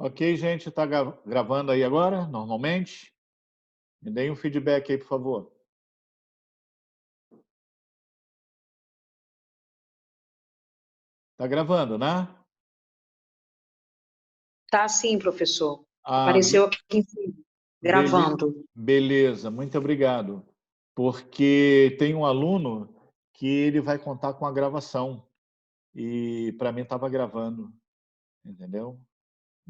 Ok, gente, está gravando aí agora, normalmente? Me deem um feedback aí, por favor. Está gravando, né? Tá sim, professor. Ah, Apareceu aqui em cima, gravando. beleza, muito obrigado. Porque tem um aluno que ele vai contar com a gravação e para mim estava gravando, entendeu?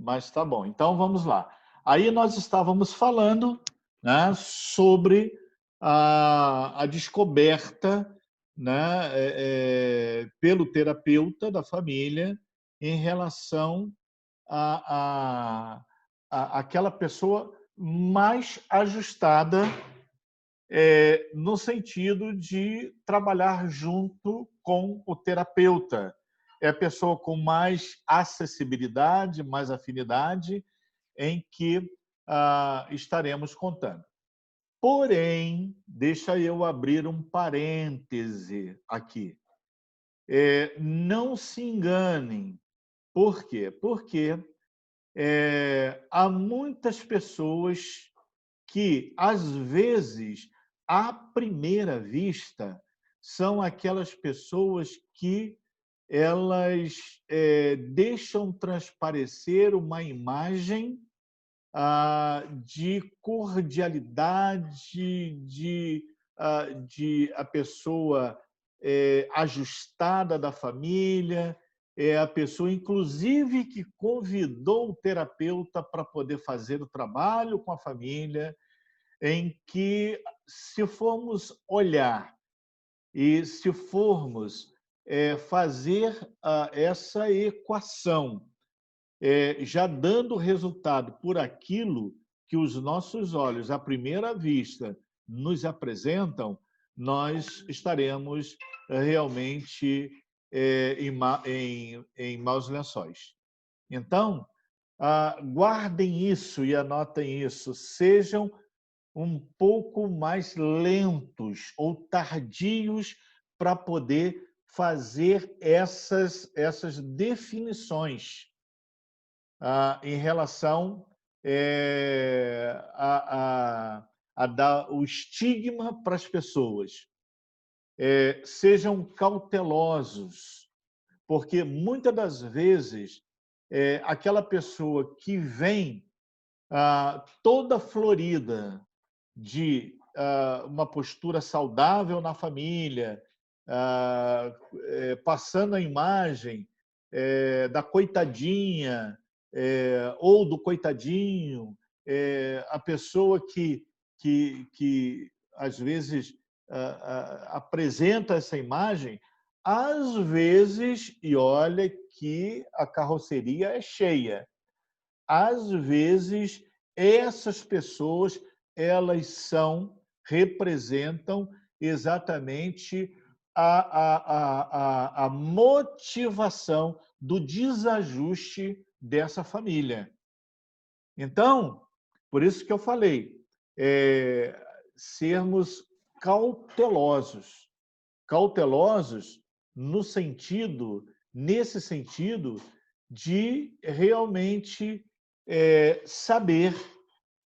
Mas tá bom, então vamos lá. Aí nós estávamos falando, né, sobre a descoberta, né, pelo terapeuta da família em relação àquela pessoa mais ajustada, no sentido de trabalhar junto com o terapeuta. É a pessoa com mais acessibilidade, mais afinidade, em que estaremos contando. Porém, deixa eu abrir um parêntese aqui. Não se enganem. Por quê? Porque há muitas pessoas que, às vezes, à primeira vista, são aquelas pessoas que elas deixam transparecer uma imagem de cordialidade, de a pessoa ajustada da família, é a pessoa, inclusive, que convidou o terapeuta para poder fazer o trabalho com a família, em que, se formos olhar e se formos fazer essa equação, já dando resultado por aquilo que os nossos olhos, à primeira vista, nos apresentam, nós estaremos realmente em maus lençóis. Então, guardem isso e anotem isso. Sejam um pouco mais lentos ou tardios para poder fazer essas definições em relação a dar o estigma para as pessoas. Sejam cautelosos, porque muitas das vezes aquela pessoa que vem toda florida de uma postura saudável na família, passando a imagem da coitadinha ou do coitadinho, a pessoa que às vezes apresenta essa imagem, às vezes, e olha que a carroceria é cheia, às vezes essas pessoas representam exatamente a motivação do desajuste dessa família. Então, por isso que eu falei, sermos cautelosos. Cautelosos nesse sentido de realmente saber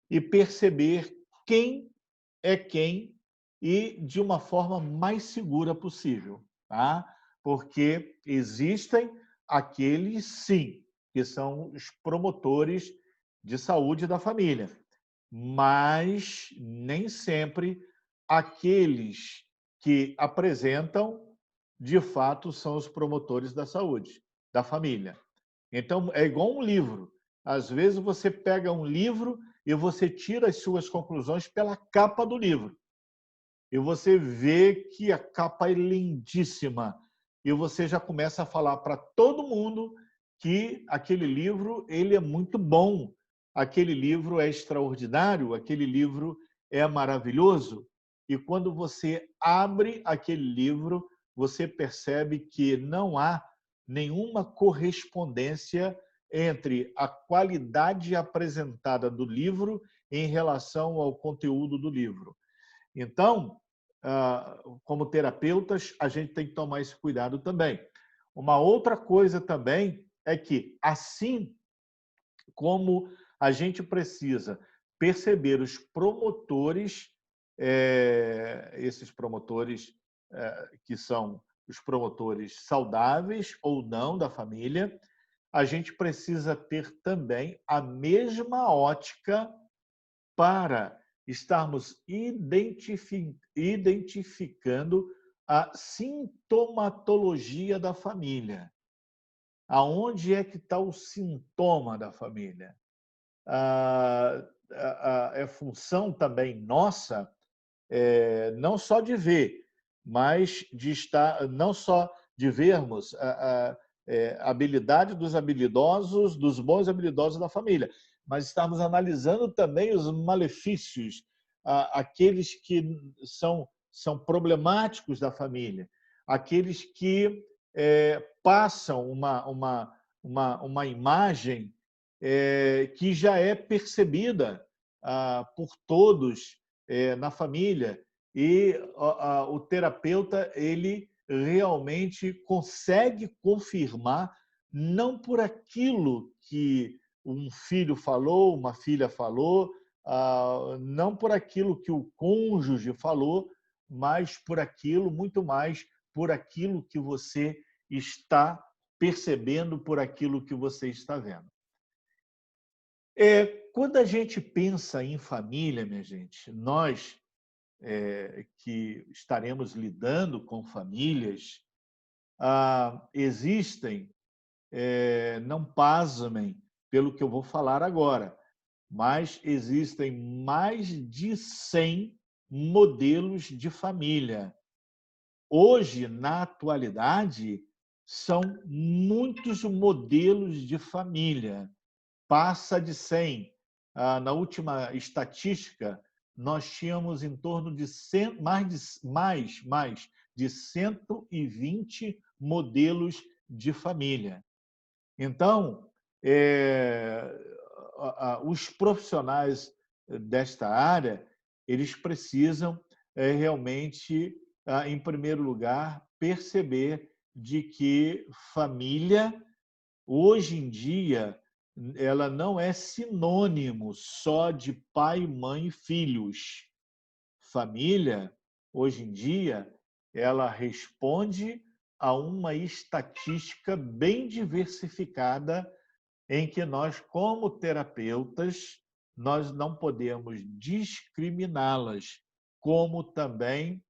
e perceber quem é quem e de uma forma mais segura possível, tá? Porque existem aqueles, sim, que são os promotores de saúde da família, mas nem sempre aqueles que apresentam, de fato, são os promotores da saúde da família. Então, é igual um livro. Às vezes, você pega um livro e você tira as suas conclusões pela capa do livro. E você vê que a capa é lindíssima. E você já começa a falar para todo mundo que aquele livro ele é muito bom, aquele livro é extraordinário, aquele livro é maravilhoso. E quando você abre aquele livro, você percebe que não há nenhuma correspondência entre a qualidade apresentada do livro em relação ao conteúdo do livro. Então, como terapeutas, a gente tem que tomar esse cuidado também. Uma outra coisa também é que, assim como a gente precisa perceber os promotores, esses promotores que são os promotores saudáveis ou não da família. A gente precisa ter também a mesma ótica para estarmos identificando a sintomatologia da família. Aonde é que está o sintoma da família? É função também nossa, não só de ver, mas de estar, não só de vermos a habilidade dos habilidosos, dos bons habilidosos da família, mas estarmos analisando também os malefícios, aqueles que são problemáticos da família, aqueles que passam uma imagem que já é percebida por todos na família, e o terapeuta ele realmente consegue confirmar, não por aquilo que um filho falou, uma filha falou, não por aquilo que o cônjuge falou, mas por aquilo, muito mais por aquilo que você está percebendo, por aquilo que você está vendo. Quando a gente pensa em família, minha gente, nós que estaremos lidando com famílias, existem, não pasmem pelo que eu vou falar agora, mas existem mais de 100 modelos de família. Hoje, na atualidade, são muitos modelos de família. Passa de 100. Na última estatística, nós tínhamos em torno de mais de 120 modelos de família. Então, os profissionais desta área, eles precisam realmente, em primeiro lugar, perceber de que família, hoje em dia, ela não é sinônimo só de pai, mãe e filhos. Família, hoje em dia, ela responde a uma estatística bem diversificada em que nós, como terapeutas, nós não podemos discriminá-las, como também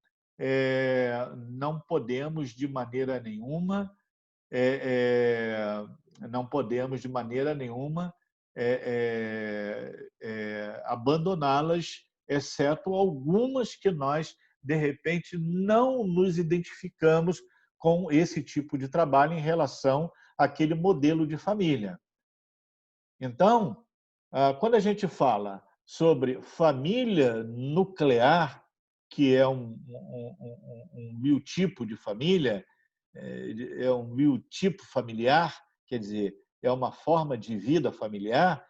não podemos de maneira nenhuma não podemos de maneira nenhuma abandoná-las, exceto algumas que nós, de repente, não nos identificamos com esse tipo de trabalho em relação àquele modelo de família. Então, quando a gente fala sobre família nuclear, que é um biotipo de família, é um biotipo familiar, quer dizer, é uma forma de vida familiar.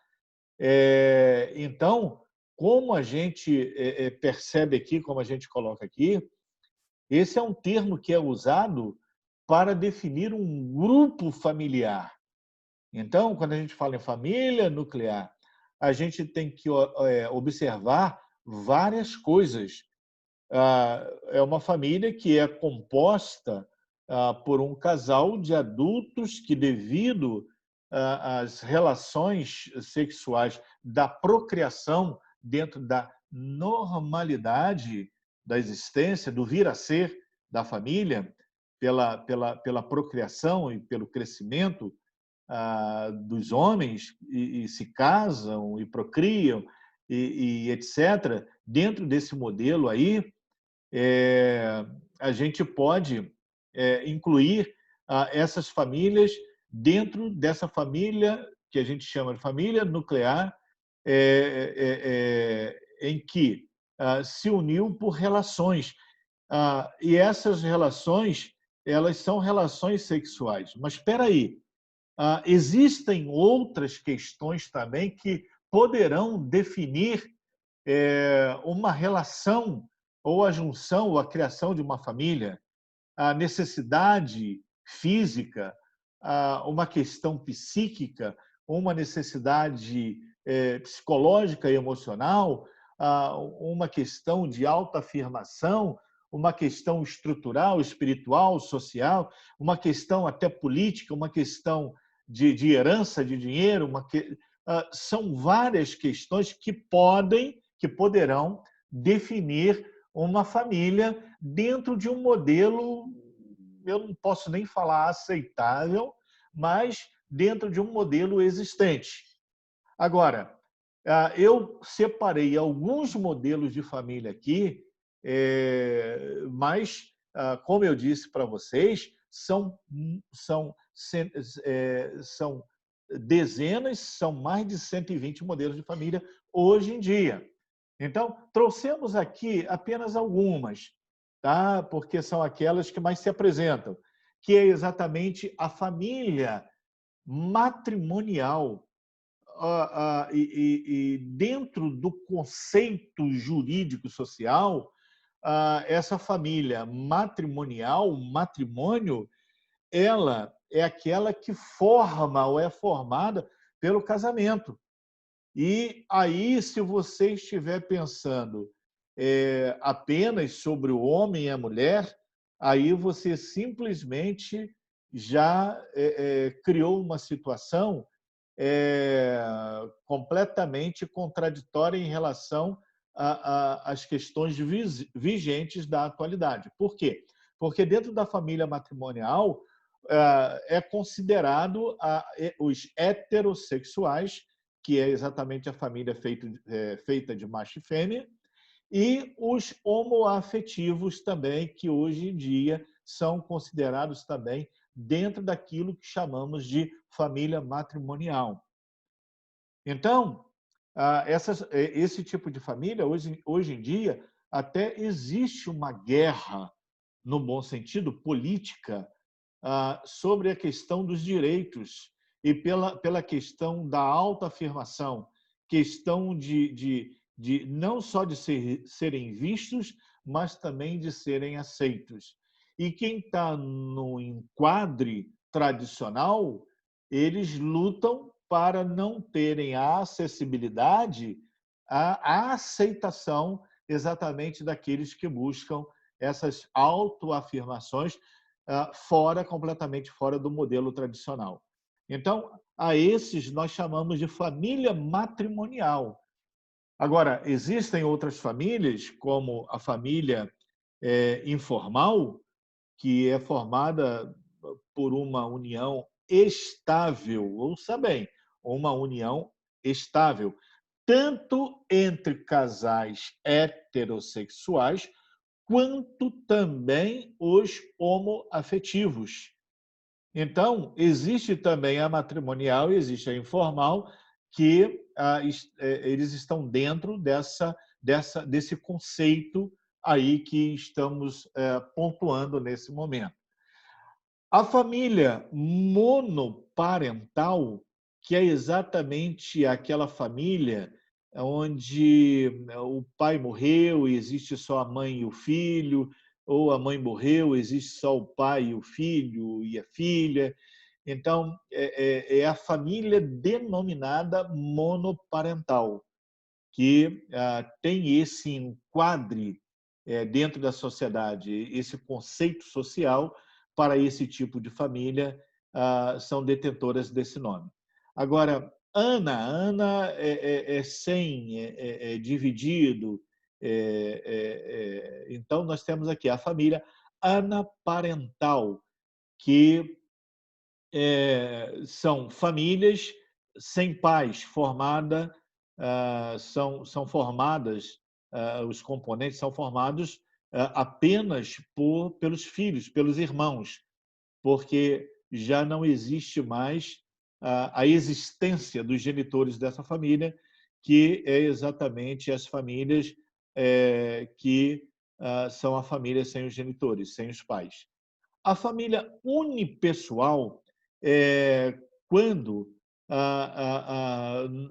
Então, como a gente percebe aqui, como a gente coloca aqui, esse é um termo que é usado para definir um grupo familiar. Então, quando a gente fala em família nuclear, a gente tem que observar várias coisas. É uma família que é composta por um casal de adultos que, devido às relações sexuais da procriação, dentro da normalidade da existência, do vir a ser da família, pela procriação e pelo crescimento dos homens, e se casam e procriam, e etc., dentro desse modelo aí, a gente pode incluir essas famílias dentro dessa família que a gente chama de família nuclear, em que se uniu por relações. E essas relações, elas são relações sexuais. Mas espera aí, existem outras questões também que poderão definir uma relação, ou a junção, ou a criação de uma família, a necessidade física, uma questão psíquica, uma necessidade psicológica e emocional, uma questão de autoafirmação, uma questão estrutural, espiritual, social, uma questão até política, uma questão de herança de dinheiro, são várias questões que poderão definir uma família dentro de um modelo, eu não posso nem falar aceitável, mas dentro de um modelo existente. Agora, eu separei alguns modelos de família aqui, mas, como eu disse para vocês, são dezenas, são mais de 120 modelos de família hoje em dia. Então, trouxemos aqui apenas algumas, tá? Porque são aquelas que mais se apresentam, que é exatamente a família matrimonial. E dentro do conceito jurídico-social, essa família matrimonial, o matrimônio, ela é aquela que forma ou é formada pelo casamento. E aí, se você estiver pensando apenas sobre o homem e a mulher, aí você simplesmente já criou uma situação completamente contraditória em relação às questões vigentes da atualidade. Por quê? Porque dentro da família matrimonial é considerado os heterossexuais, que é exatamente a família feita de macho e fêmea, e os homoafetivos também, que hoje em dia são considerados também dentro daquilo que chamamos de família matrimonial. Então, esse tipo de família, hoje em dia, até existe uma guerra, no bom sentido, política, sobre a questão dos direitos e pela questão da autoafirmação, questão de não só de serem vistos, mas também de serem aceitos. E quem está no enquadre tradicional, eles lutam para não terem a acessibilidade, a aceitação exatamente daqueles que buscam essas autoafirmações completamente fora do modelo tradicional. Então, a esses nós chamamos de família matrimonial. Agora, existem outras famílias, como a família informal, que é formada por uma união estável, ouça bem, uma união estável, tanto entre casais heterossexuais, quanto também os homoafetivos. Então, existe também a matrimonial e existe a informal, que eles estão dentro desse conceito aí que estamos pontuando nesse momento. A família monoparental, que é exatamente aquela família onde o pai morreu e existe só a mãe e o filho, ou a mãe morreu, existe só o pai e o filho e a filha. Então, é a família denominada monoparental, que tem esse enquadre dentro da sociedade, esse conceito social para esse tipo de família, são detentoras desse nome. Agora, Ana é 100, dividido. Então, nós temos aqui a família anaparental, que são famílias sem pais, são formadas, os componentes são formados apenas pelos filhos, pelos irmãos, porque já não existe mais a existência dos genitores dessa família, que é exatamente as famílias que são a família sem os genitores, sem os pais. A família unipessoal é quando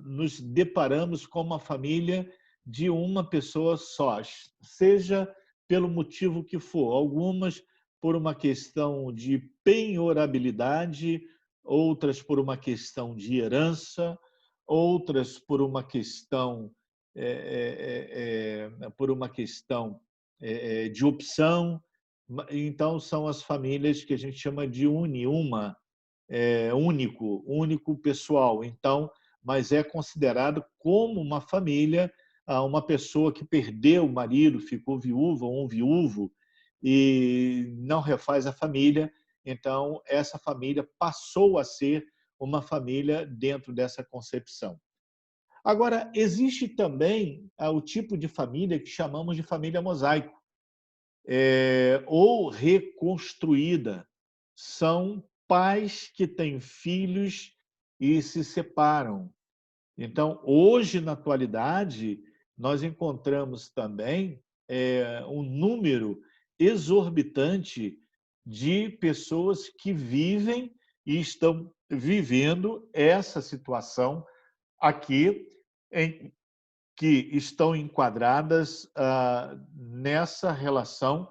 nos deparamos com uma família de uma pessoa só, seja pelo motivo que for. Algumas por uma questão de penhorabilidade, outras por uma questão de herança, outras por uma questão de opção. Então, são as famílias que a gente chama de único pessoal. Então, mas é considerado como uma família, uma pessoa que perdeu o marido, ficou viúva ou um viúvo e não refaz a família. Então, essa família passou a ser uma família dentro dessa concepção. Agora, existe também o tipo de família que chamamos de família mosaico, ou reconstruída. São pais que têm filhos e se separam. Então, hoje, na atualidade, nós encontramos também um número exorbitante de pessoas que vivem e estão vivendo essa situação aqui, em que estão enquadradas nessa relação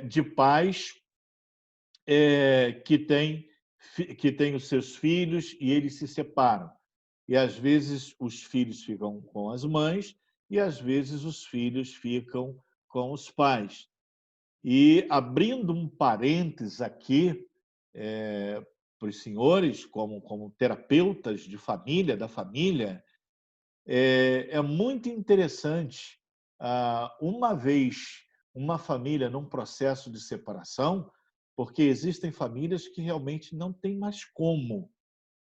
de pais que têm os seus filhos e eles se separam. E, às vezes, os filhos ficam com as mães e, às vezes, os filhos ficam com os pais. E, abrindo um parênteses aqui, para os senhores, como terapeutas de família, da família, é muito interessante, uma vez uma família num processo de separação, porque existem famílias que realmente não tem mais como.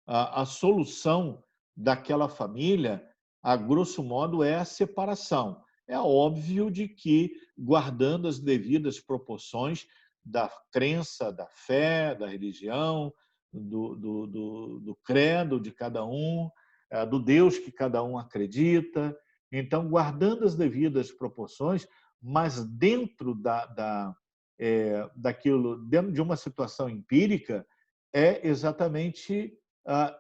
A solução daquela família, a grosso modo, é a separação. É óbvio de que, guardando as devidas proporções da crença, da fé, da religião, do credo de cada um, do Deus que cada um acredita. Então, guardando as devidas proporções, mas dentro de uma situação empírica, é exatamente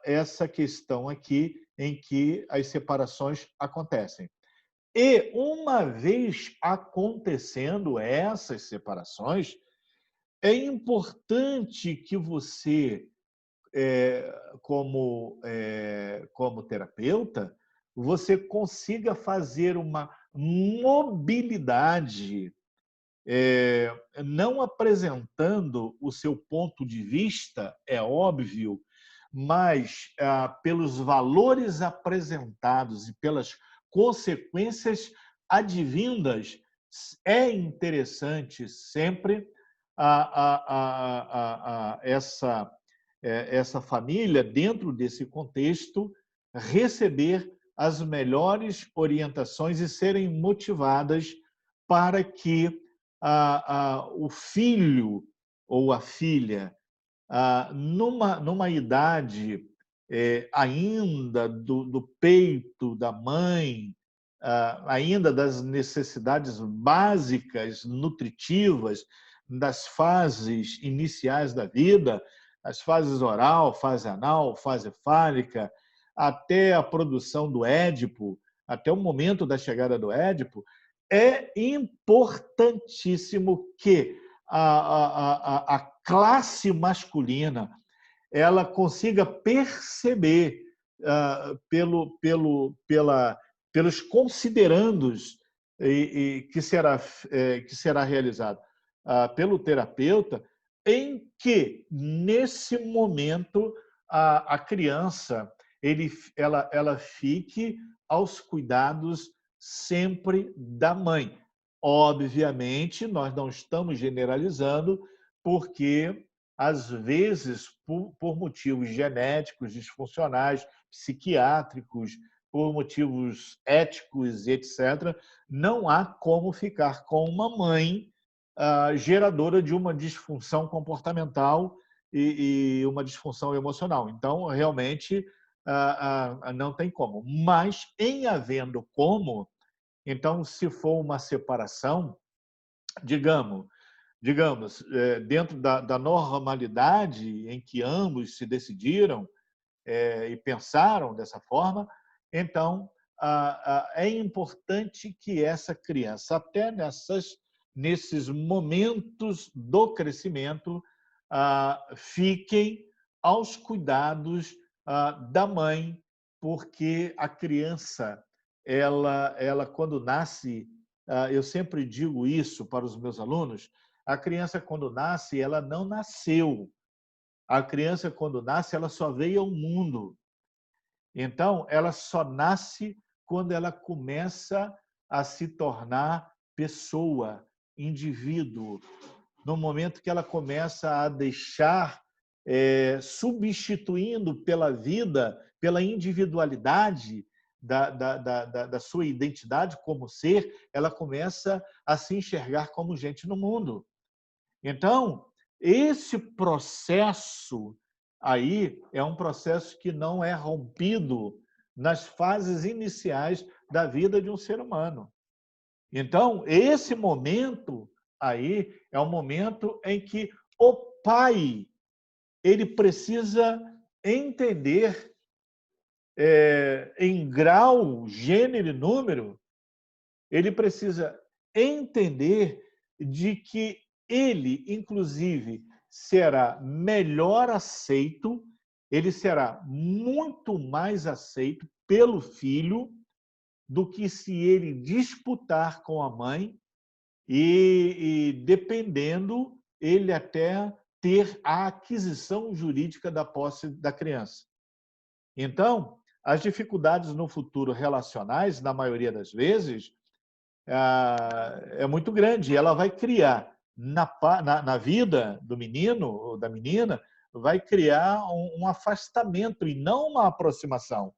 essa questão aqui em que as separações acontecem. E, uma vez acontecendo essas separações, é importante que você, como terapeuta, você consiga fazer uma mobilidade, não apresentando o seu ponto de vista, é óbvio, mas pelos valores apresentados e pelas consequências advindas, é interessante sempre essa família, dentro desse contexto, receber as melhores orientações e serem motivadas para que o filho ou a filha, numa idade ainda do peito da mãe, ainda das necessidades básicas, nutritivas, das fases iniciais da vida, as fases oral, fase anal, fase fálica, até a produção do Édipo, até o momento da chegada do Édipo, é importantíssimo que a classe masculina ela consiga perceber pelos considerandos que será realizado pelo terapeuta, em que, nesse momento, a criança ela fique aos cuidados sempre da mãe. Obviamente, nós não estamos generalizando, porque, às vezes, por motivos genéticos, disfuncionais, psiquiátricos, por motivos éticos, etc., não há como ficar com uma mãe geradora de uma disfunção comportamental e uma disfunção emocional. Então, realmente, não tem como. Mas, em havendo como, então, se for uma separação, digamos, dentro da normalidade em que ambos se decidiram e pensaram dessa forma, então é importante que essa criança, até nesses momentos do crescimento, fiquem aos cuidados da mãe, porque a criança, ela quando nasce, eu sempre digo isso para os meus alunos, a criança quando nasce, ela não nasceu. A criança quando nasce, ela só veio ao mundo. Então, ela só nasce quando ela começa a se tornar pessoa, indivíduo, no momento que ela começa a deixar, substituindo pela vida, pela individualidade da sua identidade como ser, ela começa a se enxergar como gente no mundo. Então, esse processo aí é um processo que não é rompido nas fases iniciais da vida de um ser humano. Então, esse momento aí é um momento em que o pai ele precisa entender em grau, gênero e número, ele precisa entender de que ele, inclusive, será melhor aceito, ele será muito mais aceito pelo filho do que se ele disputar com a mãe e dependendo, ele até ter a aquisição jurídica da posse da criança. Então, as dificuldades no futuro relacionais, na maioria das vezes, é muito grande. Ela vai criar na vida do menino ou da menina, vai criar um afastamento e não uma aproximação.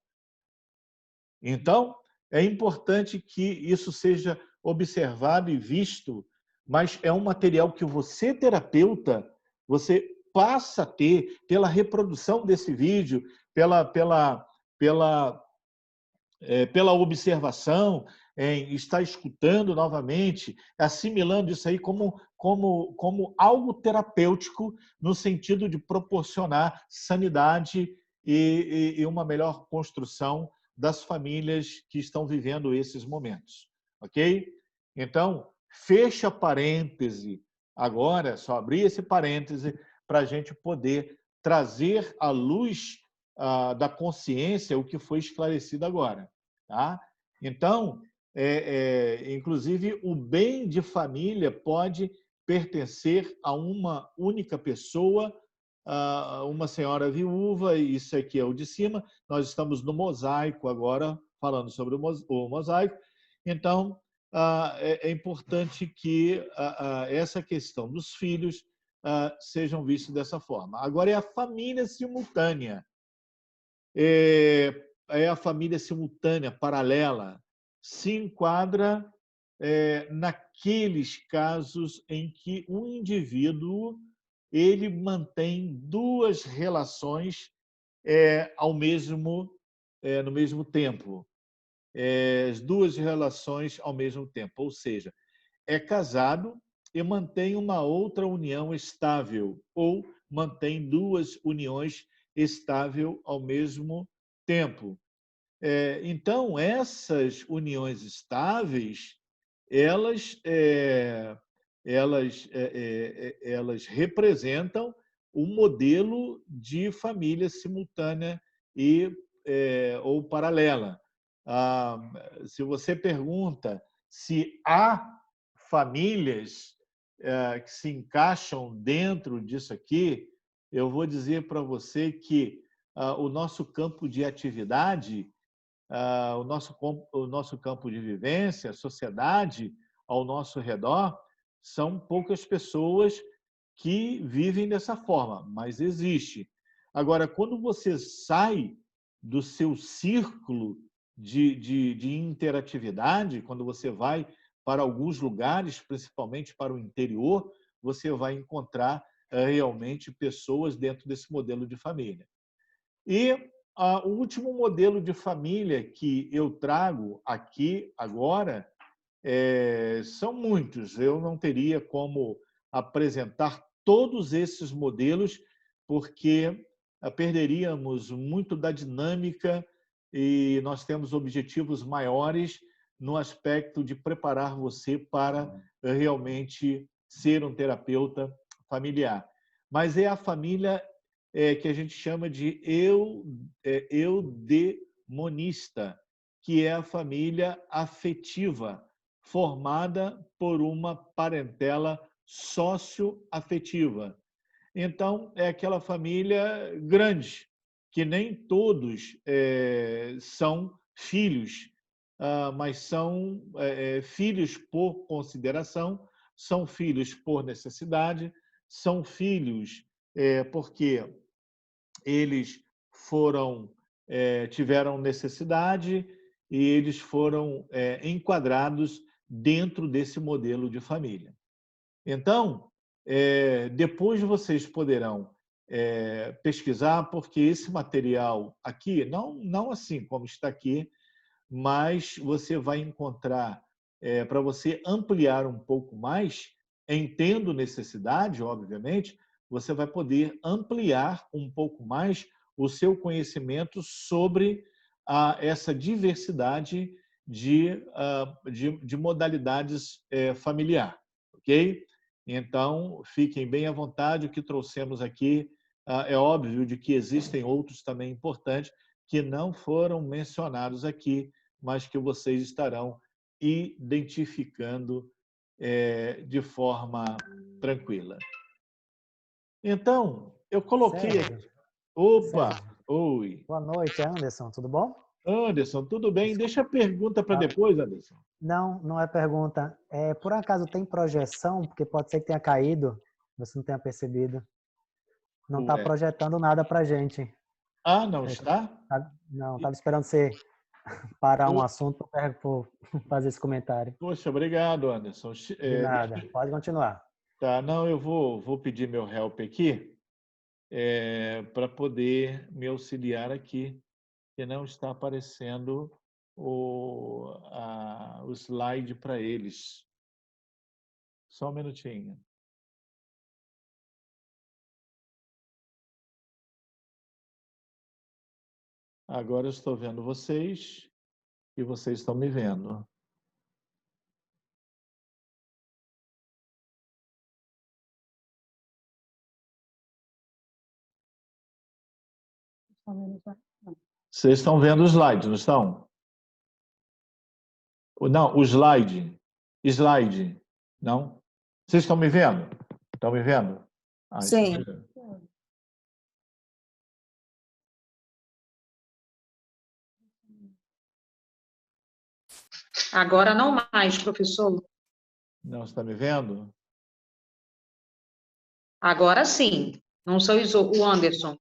Então, é importante que isso seja observado e visto, mas é um material que você, terapeuta, você passa a ter pela reprodução desse vídeo, pela pela observação, estar escutando novamente, assimilando isso aí como algo terapêutico no sentido de proporcionar sanidade e uma melhor construção das famílias que estão vivendo esses momentos, ok? Então, fecha parêntese agora, só abrir esse parêntese para a gente poder trazer à luz da consciência o que foi esclarecido agora. Tá? Então, inclusive, o bem de família pode pertencer a uma única pessoa, uma senhora viúva, isso aqui é o de cima, nós estamos no mosaico agora, falando sobre o mosaico. Então, é importante que essa questão dos filhos sejam vistos dessa forma. Agora, é a família simultânea. É a família simultânea, paralela, se enquadra naqueles casos em que o indivíduo ele mantém duas relações no mesmo tempo. As duas relações ao mesmo tempo, ou seja, é casado e mantém uma outra união estável, ou mantém duas uniões estáveis ao mesmo tempo. Então, essas uniões estáveis, elas representam um modelo de família simultânea ou paralela. Se você pergunta se há famílias que se encaixam dentro disso aqui, eu vou dizer para você que o nosso campo de atividade, o nosso campo de vivência, a sociedade ao nosso redor, são poucas pessoas que vivem dessa forma, mas existe. Agora, quando você sai do seu círculo de interatividade, quando você vai para alguns lugares, principalmente para o interior, você vai encontrar realmente pessoas dentro desse modelo de família. E o último modelo de família que eu trago aqui agora são muitos. Eu não teria como apresentar todos esses modelos, porque perderíamos muito da dinâmica e nós temos objetivos maiores no aspecto de preparar você para realmente ser um terapeuta familiar. Mas é a família que a gente chama de eudemonista, que é a família afetiva, formada por uma parentela socioafetiva. Então, é aquela família grande, que nem todos são filhos, mas são filhos por consideração, são filhos por necessidade, são filhos porque eles tiveram necessidade e eles foram enquadrados dentro desse modelo de família. Então, depois vocês poderão pesquisar, porque esse material aqui, não assim como está aqui, mas você vai encontrar, para você ampliar um pouco mais, tendo necessidade, obviamente, você vai poder ampliar um pouco mais o seu conhecimento sobre essa diversidade de modalidades familiar, ok? Então, fiquem bem à vontade, o que trouxemos aqui é óbvio de que existem outros também importantes que não foram mencionados aqui, mas que vocês estarão identificando de forma tranquila. Então, eu coloquei... Sérgio, Opa! Sérgio. Oi! Boa noite, Anderson, tudo bom? Anderson, tudo bem? Deixa a pergunta para Tá. depois, Anderson. Não, não é pergunta. Por acaso tem projeção? Porque pode ser que tenha caído, você não tenha percebido. Não está Ué. projetando nada para a gente. Não está? Não, estava esperando você parar um assunto para fazer esse comentário. Poxa, obrigado, Anderson. De nada, pode continuar. Tá, não, eu vou pedir meu help aqui para poder me auxiliar aqui, que não está aparecendo o slide para eles. Só um minutinho. Agora eu estou vendo vocês e vocês estão me vendo. Vocês estão vendo o slide, não estão? Não, o slide. Slide. Não? Vocês estão me vendo? Estão me vendo? Sim. Agora não mais, professor. Não está me vendo? Agora sim. Não sou o Anderson.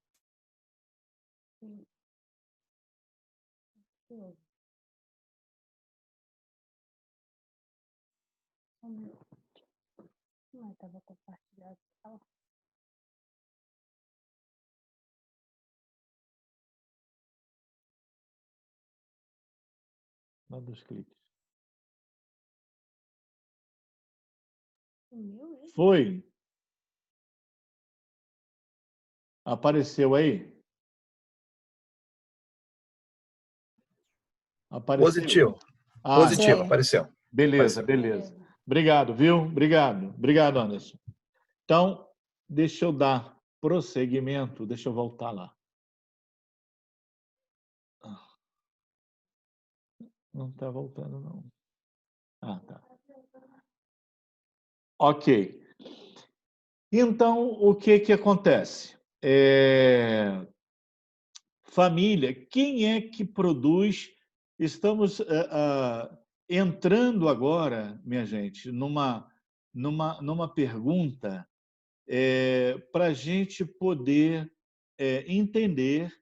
Estava compartilhado. Manda os cliques. Foi? Apareceu aí? Apareceu. Positivo. Positivo, apareceu. Beleza, beleza. Obrigado, viu? Obrigado. Obrigado, Anderson. Então, deixa eu dar prosseguimento. Deixa eu voltar lá. Não está voltando, não. Tá. Ok. Então, o que acontece? Família, quem é que produz? Estamos entrando agora, minha gente, numa pergunta para a gente poder entender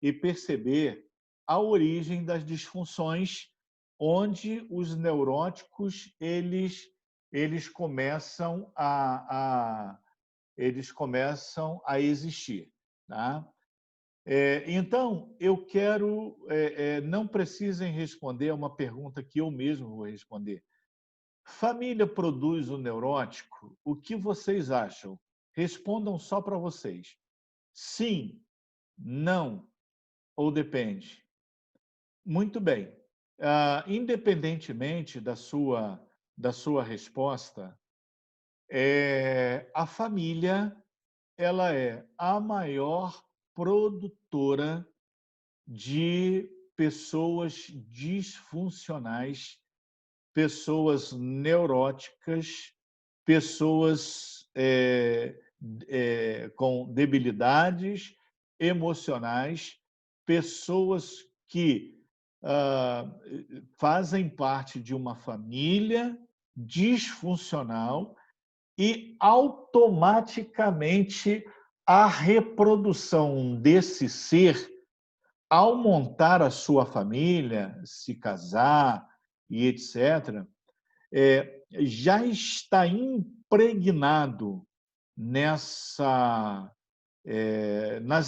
e perceber a origem das disfunções onde os neuróticos eles começam a existir, tá? Então, eu quero... não precisem responder a uma pergunta que eu mesmo vou responder. Família produz o neurótico? O que vocês acham? Respondam só para vocês. Sim, não ou depende. Muito bem. Independentemente da sua resposta, a família ela é a maior produtora de pessoas disfuncionais, pessoas neuróticas, pessoas com debilidades emocionais, pessoas que fazem parte de uma família disfuncional e automaticamente a reprodução desse ser, ao montar a sua família, se casar e etc., já está impregnado nas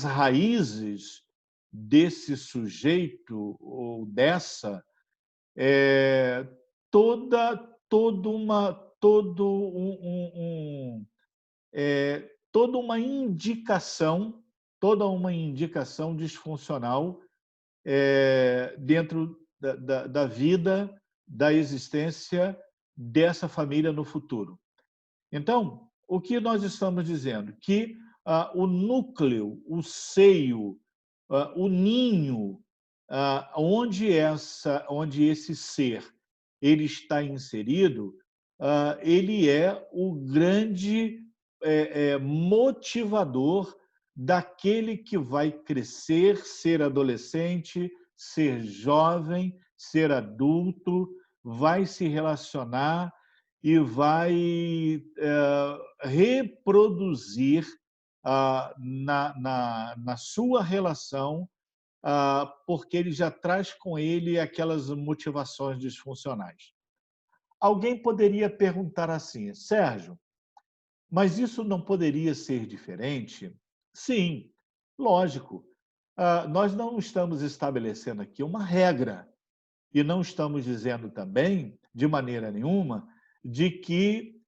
raízes desse sujeito ou dessa toda todo uma todo toda uma indicação disfuncional dentro da vida, da existência dessa família no futuro. Então, o que nós estamos dizendo? Que o núcleo, o seio, o ninho, onde esse ser ele está inserido, ele é o grande motivador daquele que vai crescer, ser adolescente, ser jovem, ser adulto, vai se relacionar e vai reproduzir na sua relação, porque ele já traz com ele aquelas motivações disfuncionais. Alguém poderia perguntar assim, Sérgio, mas isso não poderia ser diferente? Sim, lógico. Nós não estamos estabelecendo aqui uma regra e não estamos dizendo também, de maneira nenhuma, de que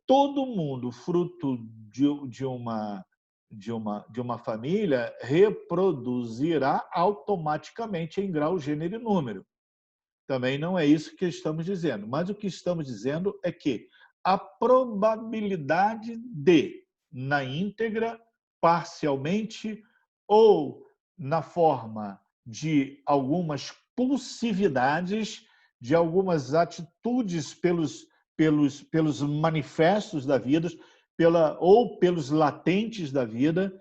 todo mundo, fruto de uma família, reproduzirá automaticamente em grau, gênero e número. Também não é isso que estamos dizendo. Mas o que estamos dizendo é que a probabilidade de, na íntegra, parcialmente ou na forma de algumas pulsividades, de algumas atitudes pelos manifestos da vida, ou pelos latentes da vida,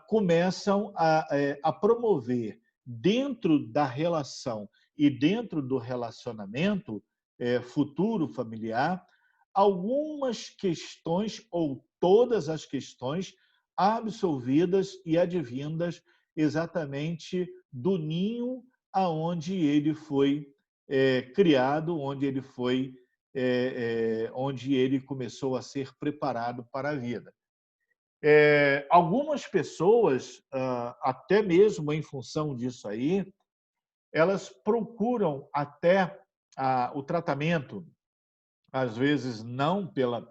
começam a promover dentro da relação e dentro do relacionamento futuro familiar algumas questões ou todas as questões absolvidas e advindas exatamente do ninho aonde ele foi criado, onde ele começou a ser preparado para a vida. Algumas pessoas, até mesmo em função disso aí, elas procuram até o tratamento, às vezes não pela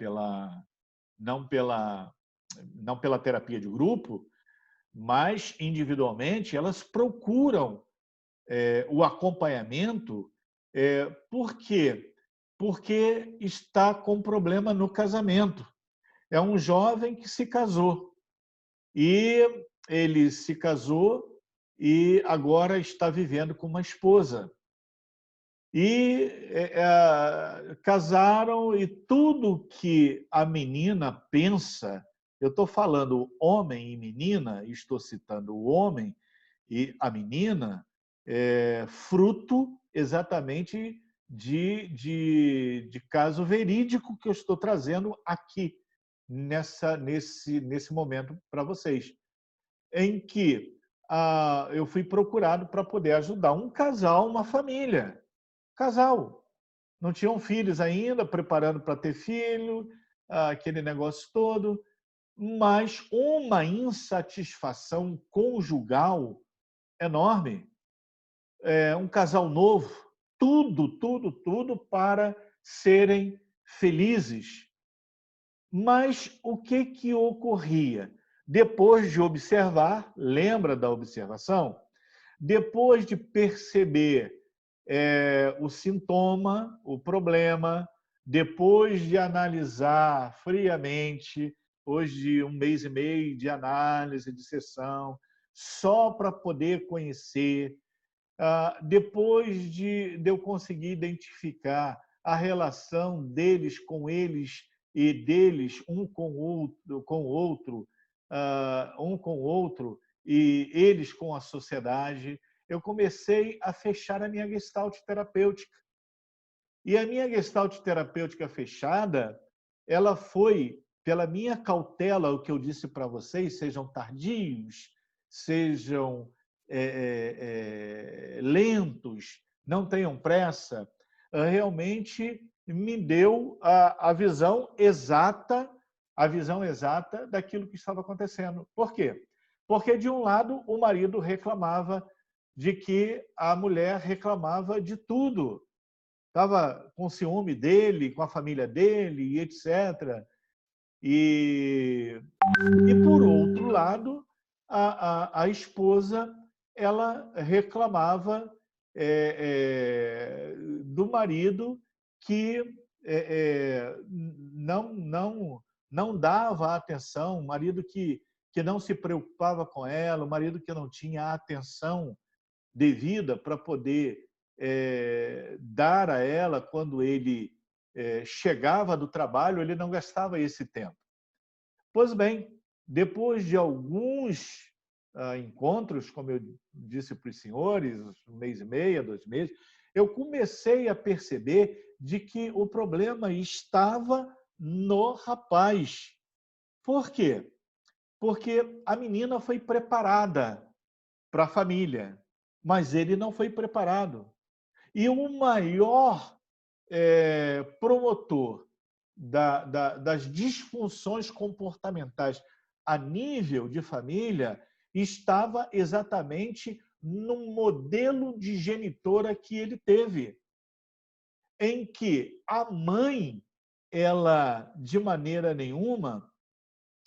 terapia de grupo, mas individualmente elas procuram o acompanhamento. Por quê? Porque está com problema no casamento. É um jovem que se casou e ele se casou e agora está vivendo com uma esposa. E casaram e tudo que a menina pensa, eu estou falando homem e menina, estou citando o homem e a menina, fruto exatamente de caso verídico que eu estou trazendo aqui nesse momento para vocês, em que eu fui procurado para poder ajudar um casal, uma família. Casal. Não tinham filhos ainda, preparando para ter filho, aquele negócio todo, mas uma insatisfação conjugal enorme. Um casal novo, tudo para serem felizes. Mas o que ocorria? Depois de observar, lembra da observação? Depois de perceber o sintoma, o problema, depois de analisar friamente, hoje 1 mês e meio de análise, de sessão, só para poder conhecer. Depois de eu conseguir identificar a relação deles com eles e deles um com o outro, e eles com a sociedade, eu comecei a fechar a minha gestalt terapêutica. E a minha gestalt terapêutica fechada, ela foi, pela minha cautela, o que eu disse para vocês, sejam tardios, sejam lentos, não tenham pressa, realmente me deu a visão exata daquilo que estava acontecendo. Por quê? Porque, de um lado, o marido reclamava de que a mulher reclamava de tudo. Estava com ciúme dele, com a família dele, etc. E por outro lado, a esposa, ela reclamava do marido que não dava atenção, o marido que não se preocupava com ela, o marido que não tinha a atenção devida para poder dar a ela quando ele chegava do trabalho, ele não gastava esse tempo. Pois bem, depois de alguns encontros, como eu disse para os senhores, 1 mês e meio, 2 meses, eu comecei a perceber de que o problema estava no rapaz. Por quê? Porque a menina foi preparada para a família, mas ele não foi preparado. E o maior promotor das disfunções comportamentais a nível de família estava exatamente no modelo de genitora que ele teve, em que a mãe, ela, de maneira nenhuma,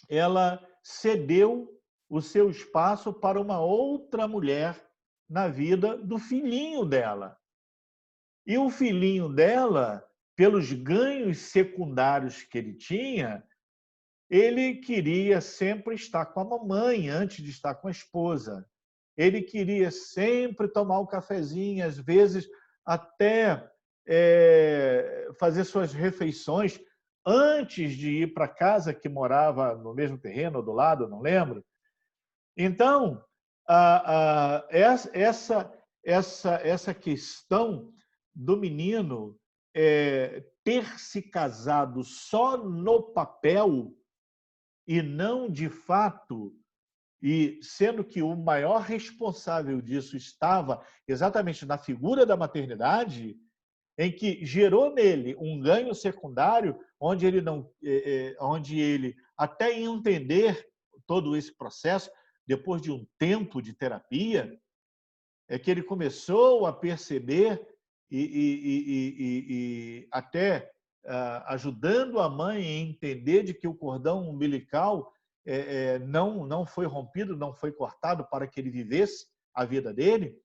ela cedeu o seu espaço para uma outra mulher na vida do filhinho dela. E o filhinho dela, pelos ganhos secundários que ele tinha, ele queria sempre estar com a mamãe antes de estar com a esposa. Ele queria sempre tomar um cafezinho, às vezes até fazer suas refeições antes de ir para casa, que morava no mesmo terreno ou do lado, não lembro. Então, essa questão do menino ter se casado só no papel e não de fato, e sendo que o maior responsável disso estava exatamente na figura da maternidade, em que gerou nele um ganho secundário, onde ele até entender todo esse processo, depois de um tempo de terapia, é que ele começou a perceber e até ajudando a mãe a entender de que o cordão umbilical não foi rompido, não foi cortado para que ele vivesse a vida dele.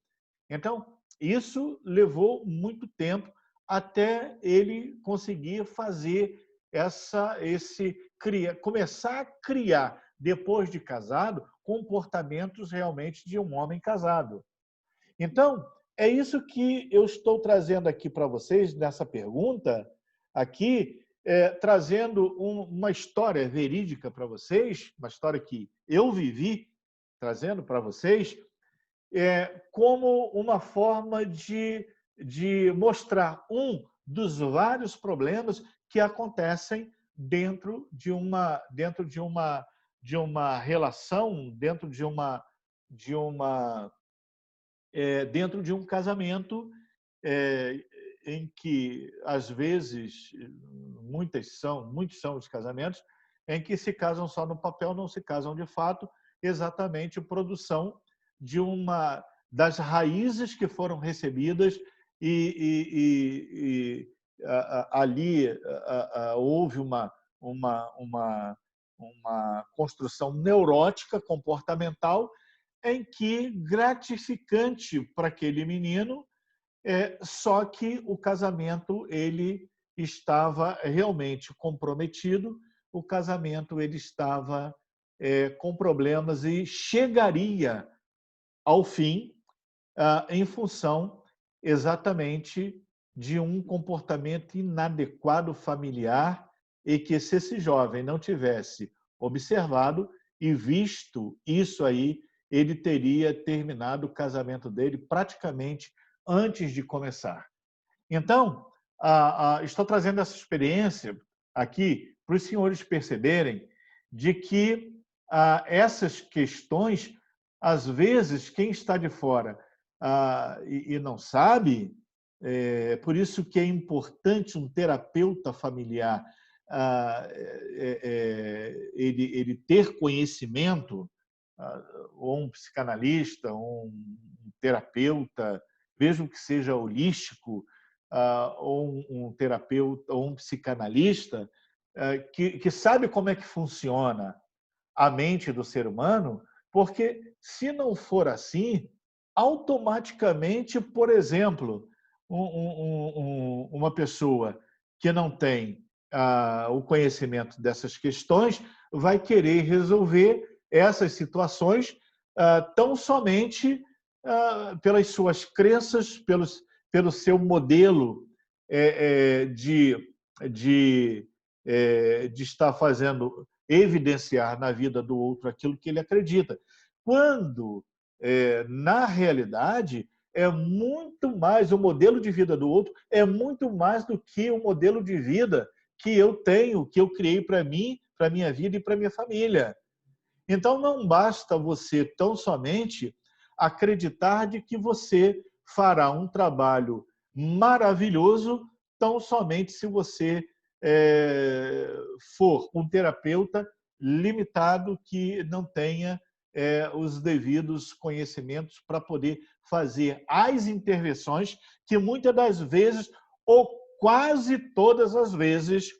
Então, isso levou muito tempo até ele conseguir fazer começar a criar, depois de casado, comportamentos realmente de um homem casado. Então, é isso que eu estou trazendo aqui para vocês nessa pergunta, aqui, trazendo uma história verídica para vocês, uma história que eu vivi, trazendo para vocês, como uma forma de mostrar um dos vários problemas que acontecem dentro de uma relação, dentro de um casamento, em que, às vezes, muitos são os casamentos, em que se casam só no papel, não se casam de fato, exatamente produção das raízes que foram recebidas ali houve uma construção neurótica, comportamental, em que gratificante para aquele menino, só que o casamento ele estava realmente comprometido o casamento ele estava com problemas e chegaria ao fim em função exatamente de um comportamento inadequado familiar e que se esse jovem não tivesse observado e visto isso aí, ele teria terminado o casamento dele praticamente antes de começar. Então, estou trazendo essa experiência aqui para os senhores perceberem de que essas questões, às vezes, quem está de fora e não sabe, por isso que é importante um terapeuta familiar ele ter conhecimento, ou um psicanalista, ou um terapeuta, mesmo que seja holístico, ou um terapeuta, ou um psicanalista, que sabe como é que funciona a mente do ser humano, porque se não for assim, automaticamente, por exemplo, uma pessoa que não tem o conhecimento dessas questões vai querer resolver essas situações tão somente pelas suas crenças, pelo seu modelo de estar fazendo evidenciar na vida do outro aquilo que ele acredita. Quando, na realidade, é muito mais, o modelo de vida do outro é muito mais do que o modelo de vida que eu tenho, que eu criei para mim, para a minha vida e para a minha família. Então, não basta você tão somente acreditar de que você fará um trabalho maravilhoso tão somente se você for um terapeuta limitado que não tenha os devidos conhecimentos para poder fazer as intervenções que muitas das vezes, ou quase todas as vezes,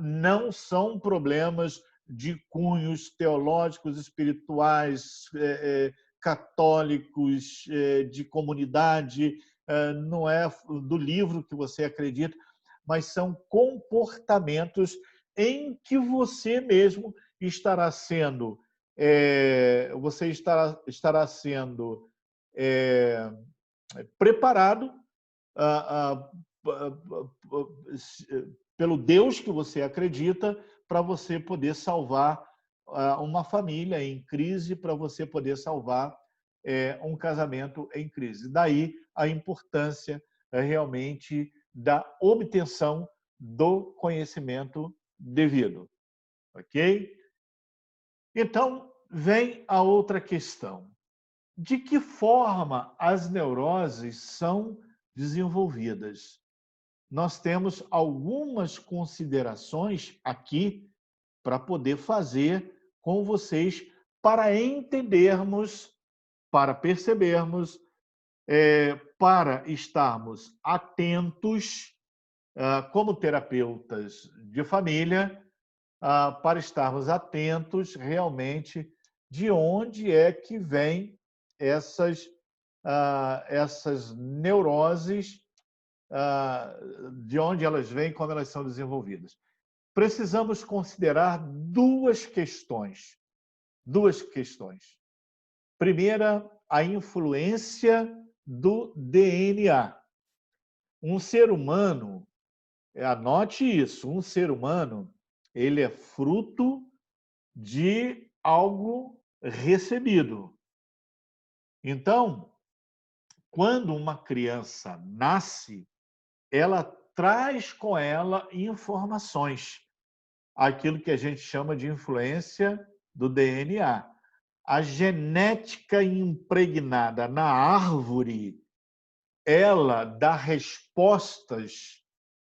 não são problemas de cunhos teológicos, espirituais, católicos, de comunidade, não é do livro que você acredita, mas são comportamentos em que você mesmo estará sendo preparado pelo Deus que você acredita para você poder salvar uma família em crise, para você poder salvar um casamento em crise. Daí a importância realmente da obtenção do conhecimento devido. Ok? Então, vem a outra questão. De que forma as neuroses são desenvolvidas? Nós temos algumas considerações aqui para poder fazer com vocês, para entendermos, para percebermos, para estarmos atentos, como terapeutas de família, para estarmos atentos realmente de onde é que vêm essas neuroses, de onde elas vêm, como elas são desenvolvidas. Precisamos considerar duas questões. Primeira, a influência do DNA. Um ser humano, anote isso, um ser humano, ele é fruto de algo recebido. Então, quando uma criança nasce, ela traz com ela informações, aquilo que a gente chama de influência do DNA. A genética impregnada na árvore, ela dá respostas,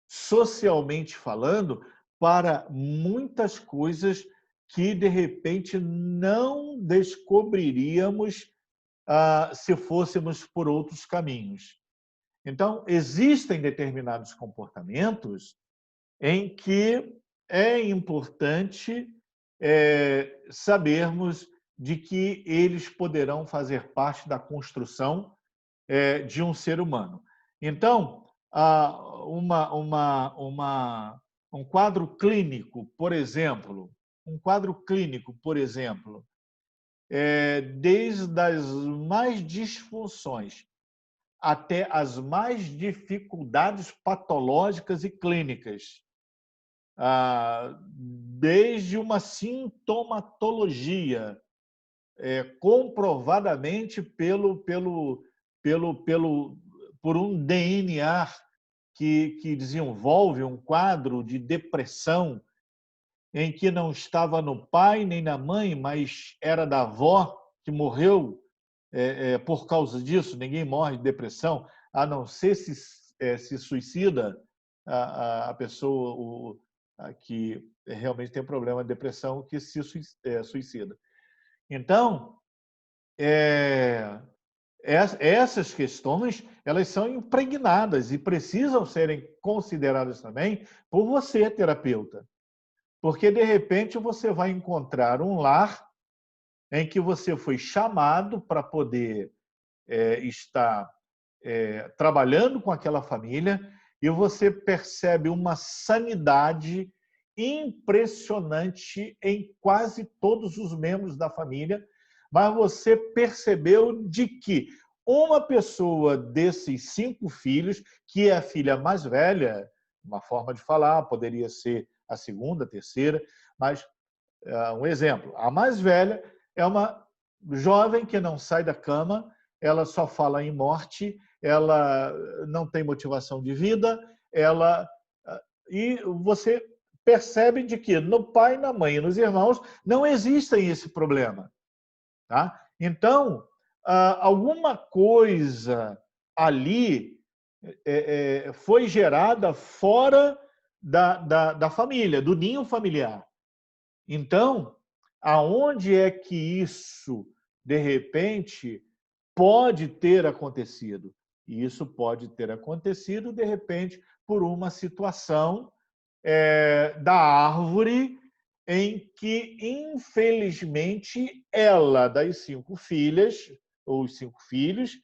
socialmente falando, para muitas coisas que, de repente, não descobriríamos se fôssemos por outros caminhos. Então, existem determinados comportamentos em que é importante sabermos de que eles poderão fazer parte da construção de um ser humano. Então, um quadro clínico, por exemplo, desde as mais disfunções até as mais dificuldades patológicas e clínicas, desde uma sintomatologia comprovadamente por um DNA que desenvolve um quadro de depressão em que não estava no pai nem na mãe, mas era da avó que morreu por causa disso. Ninguém morre de depressão, a não ser se suicida a pessoa que realmente tem problema de depressão, que se suicida. Então, essas questões elas são impregnadas e precisam serem consideradas também por você, terapeuta. Porque, de repente, você vai encontrar um lar em que você foi chamado para poder estar trabalhando com aquela família e você percebe uma sanidade impressionante em quase todos os membros da família, mas você percebeu de que uma pessoa desses 5 filhos, que é a filha mais velha, uma forma de falar, poderia ser a segunda, a terceira, mas um exemplo, a mais velha é uma jovem que não sai da cama, ela só fala em morte, ela não tem motivação de vida, e você percebe de que no pai, na mãe e nos irmãos não existem esse problema. Tá? Então, alguma coisa ali foi gerada fora da família, do ninho familiar. Então, aonde é que isso, de repente, pode ter acontecido? E isso pode ter acontecido, de repente, por uma situação da árvore em que, infelizmente, ela, das 5 filhas, ou os 5 filhos,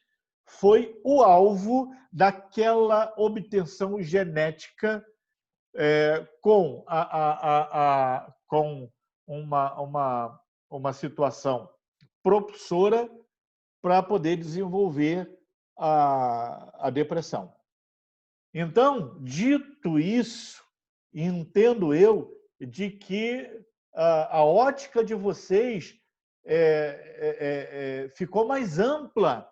foi o alvo daquela obtenção genética com uma situação propulsora para poder desenvolver a depressão. Então, dito isso, entendo eu de que a ótica de vocês ficou mais ampla,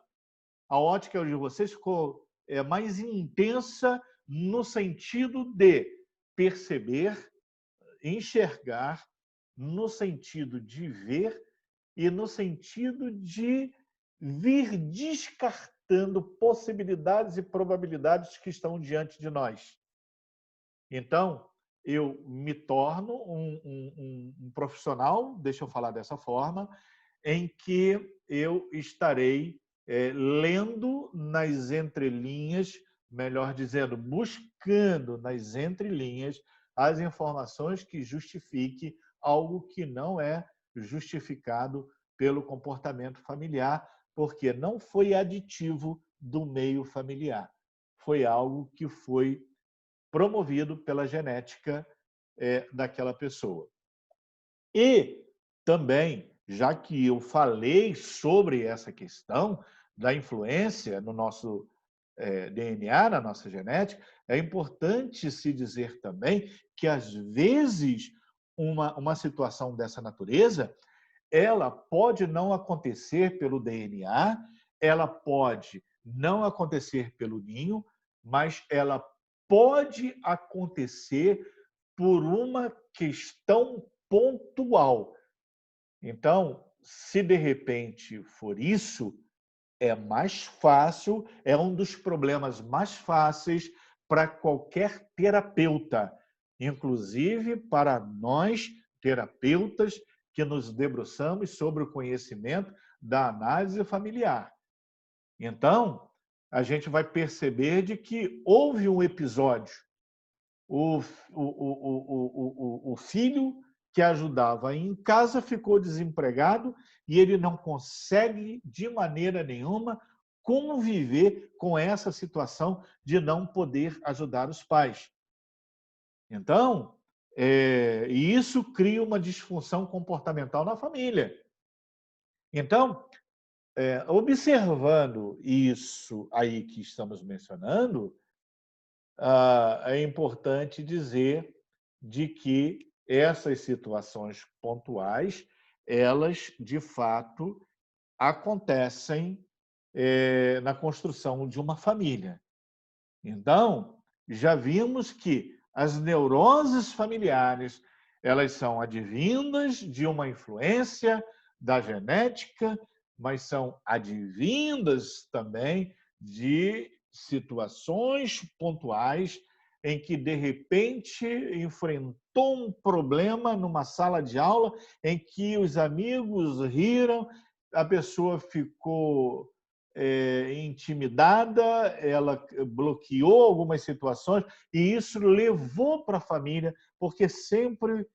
a ótica de vocês ficou mais intensa no sentido de perceber, enxergar, no sentido de ver e no sentido de vir descartando possibilidades e probabilidades que estão diante de nós. Então, eu me torno um profissional, deixa eu falar dessa forma, em que eu estarei lendo nas entrelinhas, melhor dizendo, buscando nas entrelinhas as informações que justifiquem algo que não é justificado pelo comportamento familiar, porque não foi aditivo do meio familiar. Foi algo que foi promovido pela genética daquela pessoa. E também, já que eu falei sobre essa questão da influência no nosso DNA, na nossa genética, é importante se dizer também que, às vezes, uma situação dessa natureza, ela pode não acontecer pelo DNA, ela pode não acontecer pelo ninho, mas ela pode acontecer por uma questão pontual. Então, se de repente for isso, é mais fácil, é um dos problemas mais fáceis para qualquer terapeuta, inclusive para nós, terapeutas, que nos debruçamos sobre o conhecimento da análise familiar. Então, a gente vai perceber de que houve um episódio. O filho que ajudava em casa ficou desempregado e ele não consegue, de maneira nenhuma, conviver com essa situação de não poder ajudar os pais. Então, e isso cria uma disfunção comportamental na família. Então, observando isso aí que estamos mencionando, é importante dizer de que essas situações pontuais, elas, de fato, acontecem na construção de uma família. Então, já vimos que as neuroses familiares, elas são advindas de uma influência da genética, mas são advindas também de situações pontuais em que, de repente, enfrentou um problema numa sala de aula em que os amigos riram, a pessoa ficou intimidada, ela bloqueou algumas situações e isso levou para a família, porque sempre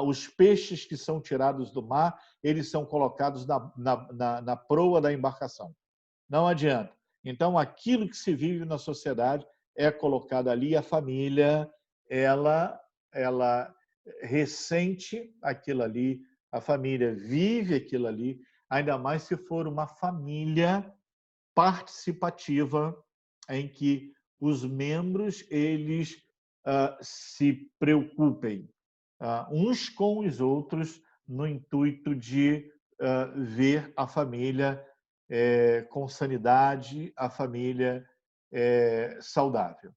os peixes que são tirados do mar, eles são colocados na proa da embarcação. Não adianta. Então, aquilo que se vive na sociedade é colocado ali e a família, ela ressente aquilo ali, a família vive aquilo ali, ainda mais se for uma família participativa, em que os membros eles se preocupem uns com os outros no intuito de ver a família com sanidade, a família saudável.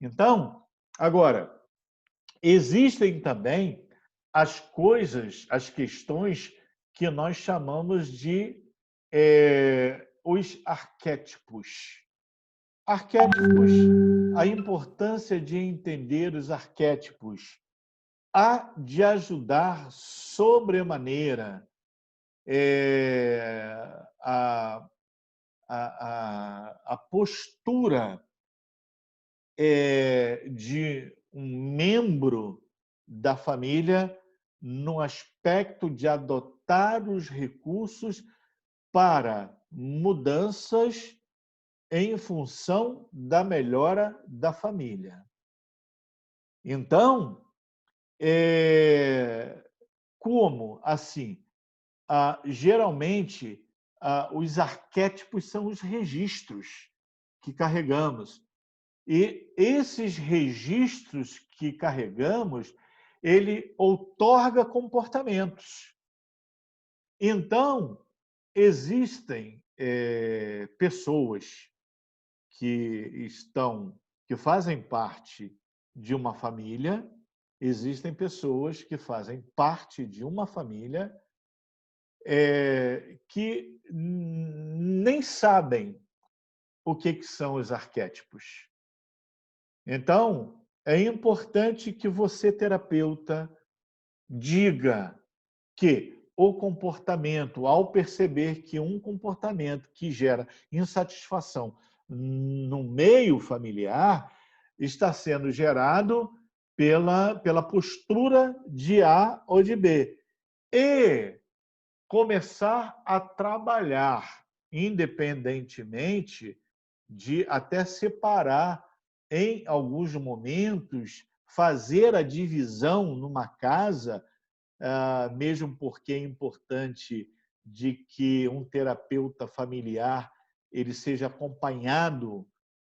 Então, agora, existem também as questões que nós chamamos de os arquétipos. Arquétipos, a importância de entender os arquétipos há de ajudar sobremaneira a postura de um membro da família no aspecto de adotar os recursos para mudanças em função da melhora da família. Então, como assim? Geralmente, os arquétipos são os registros que carregamos. E esses registros que carregamos, ele outorga comportamentos. Então, existem pessoas que fazem parte de uma família, existem pessoas que fazem parte de uma família que nem sabem o que são os arquétipos. Então, é importante que você, terapeuta, diga que o comportamento, ao perceber que um comportamento que gera insatisfação no meio familiar está sendo gerado pela postura de A ou de B. E começar a trabalhar, independentemente de até separar, em alguns momentos, fazer a divisão numa casa, mesmo porque é importante de que um terapeuta familiar ele seja acompanhado,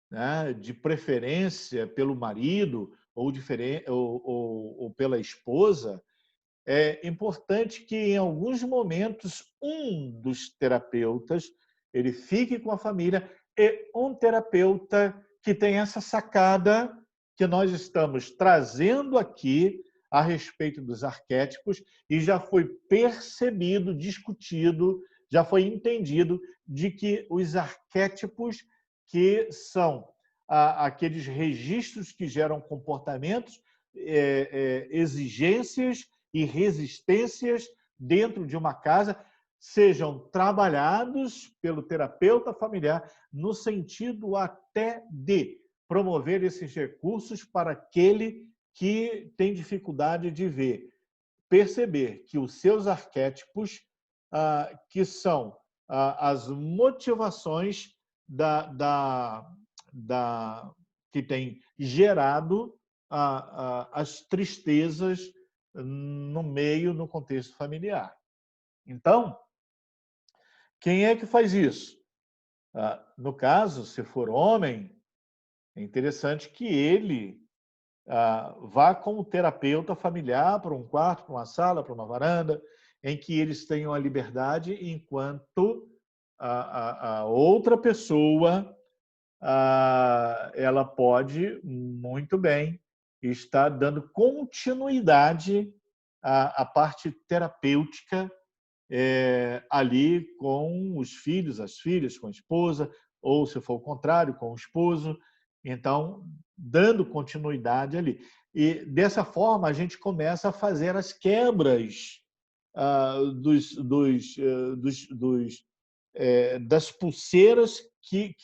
né, de preferência pelo marido ou pela esposa. É importante que, em alguns momentos, um dos terapeutas ele fique com a família e um terapeuta que tem essa sacada que nós estamos trazendo aqui a respeito dos arquétipos e já foi percebido, discutido, já foi entendido de que os arquétipos, que são aqueles registros que geram comportamentos, exigências e resistências dentro de uma casa, sejam trabalhados pelo terapeuta familiar no sentido até de promover esses recursos para aquele que tem dificuldade de perceber que os seus arquétipos, que são as motivações que tem gerado as tristezas no contexto familiar. Então, quem é que faz isso? No caso, se for homem, é interessante que ele vá como terapeuta familiar para um quarto, para uma sala, para uma varanda, em que eles tenham a liberdade, enquanto a outra pessoa ela pode muito bem estar dando continuidade à parte terapêutica ali com os filhos, as filhas, com a esposa, ou, se for o contrário, com o esposo. Então, dando continuidade ali. E, dessa forma, a gente começa a fazer as quebras das pulseiras que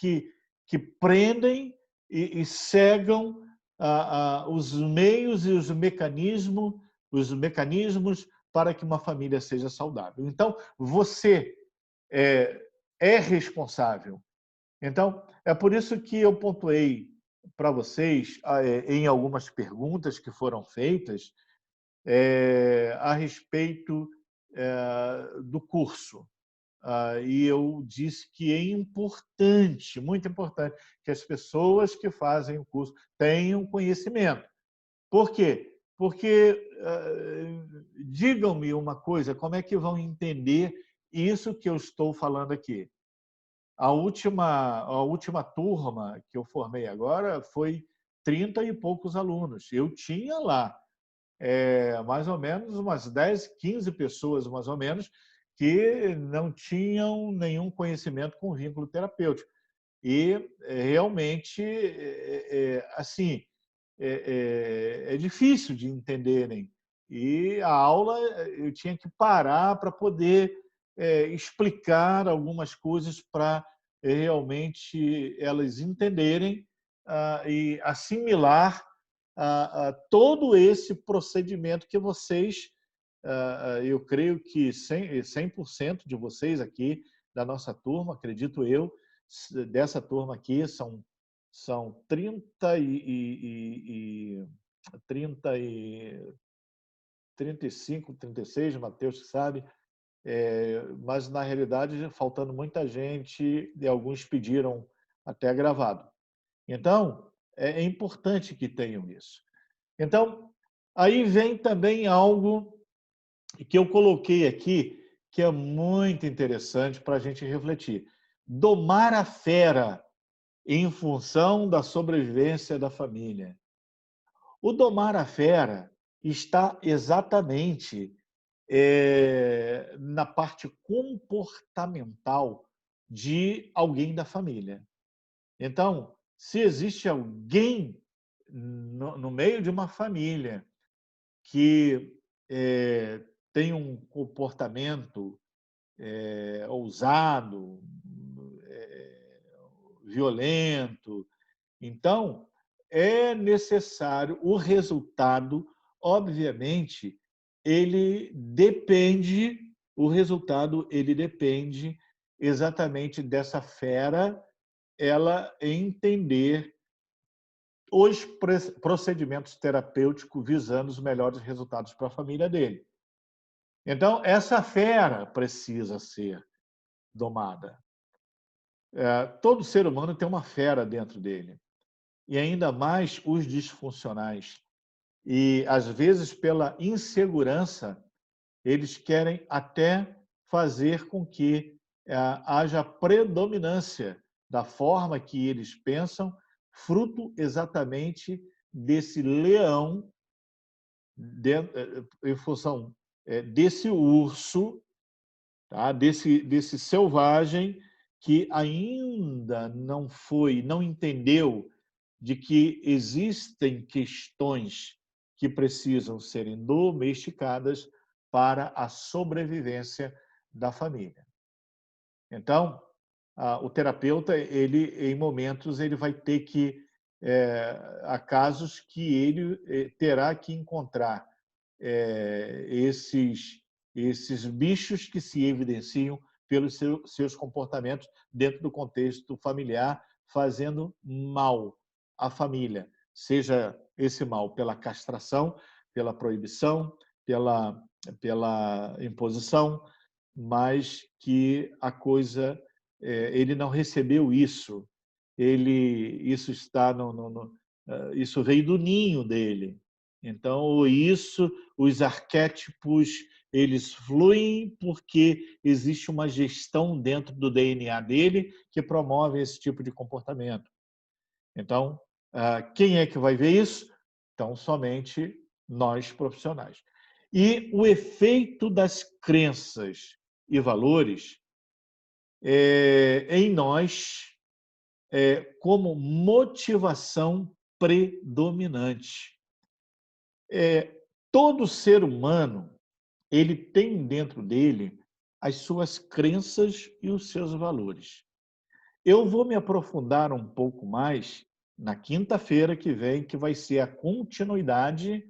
prendem e cegam os meios e os mecanismos para que uma família seja saudável. Então, você é responsável. Então, é por isso que eu pontuei para vocês, em algumas perguntas que foram feitas, a respeito do curso. E eu disse que é importante, muito importante, que as pessoas que fazem o curso tenham conhecimento. Por quê? Porque, digam-me uma coisa, como é que vão entender isso que eu estou falando aqui? A última turma que eu formei agora foi 30 e poucos alunos. Eu tinha lá mais ou menos umas 10, 15 pessoas, mais ou menos, que não tinham nenhum conhecimento com vínculo terapêutico. E realmente, assim, é difícil de entenderem. E a aula eu tinha que parar para poder explicar algumas coisas para realmente elas entenderem e assimilar todo esse procedimento que vocês, eu creio que 100% de vocês aqui da nossa turma, acredito eu, dessa turma aqui, são 35, 36, Matheus que sabe, mas, na realidade, faltando muita gente, e alguns pediram até gravado. Então, é importante que tenham isso. Então, aí vem também algo que eu coloquei aqui, que é muito interessante para a gente refletir. Domar a fera em função da sobrevivência da família. O domar a fera está exatamente na parte comportamental de alguém da família. Então, se existe alguém no meio de uma família que tem um comportamento ousado, violento, então é necessário o resultado, obviamente, o resultado ele depende exatamente dessa fera ela entender os procedimentos terapêuticos visando os melhores resultados para a família dele. Então, essa fera precisa ser domada. Todo ser humano tem uma fera dentro dele. E ainda mais os disfuncionais. E, às vezes, pela insegurança, eles querem até fazer com que haja predominância da forma que eles pensam, fruto exatamente desse leão, em função desse urso, tá? desse selvagem que ainda não entendeu de que existem questões que precisam serem domesticadas para a sobrevivência da família. Então, o terapeuta, em momentos, ele vai ter que há casos que ele terá que encontrar esses bichos que se evidenciam pelos seus comportamentos dentro do contexto familiar, fazendo mal à família, seja esse mal pela castração, pela proibição, pela imposição, mas que a coisa, ele não recebeu isso, isso está isso veio do ninho dele. Então, os arquétipos, eles fluem porque existe uma gestão dentro do DNA dele que promove esse tipo de comportamento. Então, quem é que vai ver isso? Então, somente nós profissionais. E o efeito das crenças e valores em nós como motivação predominante. Todo ser humano, ele tem dentro dele as suas crenças e os seus valores. Eu vou me aprofundar um pouco mais na quinta-feira que vem, que vai ser a continuidade,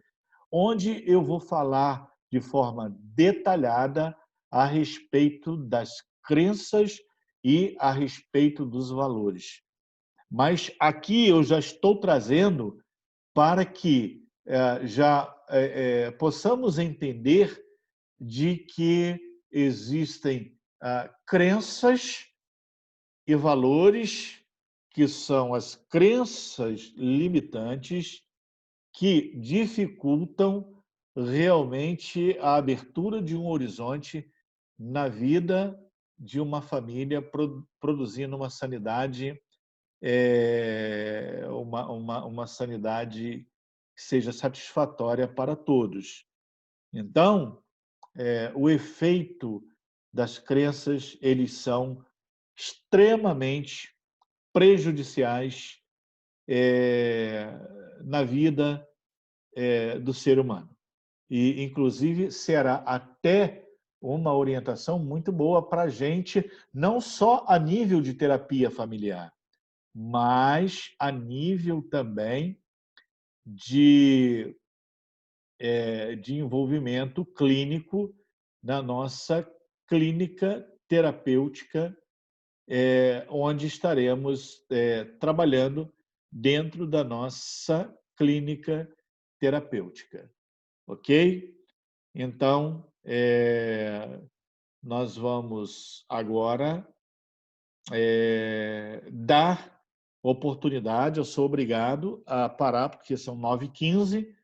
onde eu vou falar de forma detalhada a respeito das crenças e a respeito dos valores. Mas aqui eu já estou trazendo para que já possamos entender de que existem crenças e valores que são as crenças limitantes que dificultam realmente a abertura de um horizonte na vida de uma família, produzindo uma sanidade, uma sanidade que seja satisfatória para todos. Então, o efeito das crenças, eles são extremamente prejudiciais na vida do ser humano. E, inclusive, será até uma orientação muito boa para a gente, não só a nível de terapia familiar, mas a nível também de envolvimento clínico na nossa clínica terapêutica, onde estaremos trabalhando dentro da nossa clínica terapêutica. Ok? Então, nós vamos agora dar oportunidade, eu sou obrigado a parar, porque são 9h15,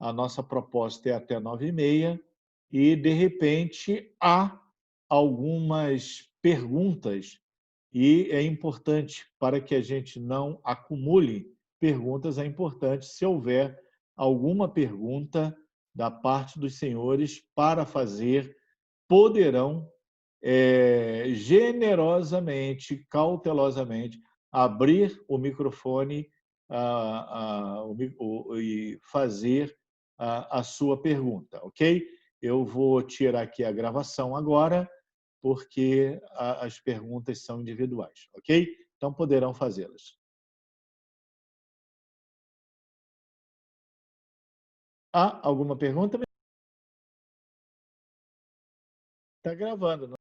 a nossa proposta é até 9h30, e, de repente, há algumas perguntas, e é importante, para que a gente não acumule perguntas, é importante, se houver alguma pergunta da parte dos senhores para fazer, poderão generosamente, cautelosamente, abrir o microfone e fazer a sua pergunta, ok? Eu vou tirar aqui a gravação agora, porque as perguntas são individuais, ok? Então, poderão fazê-las. Há alguma pergunta? Está gravando, não?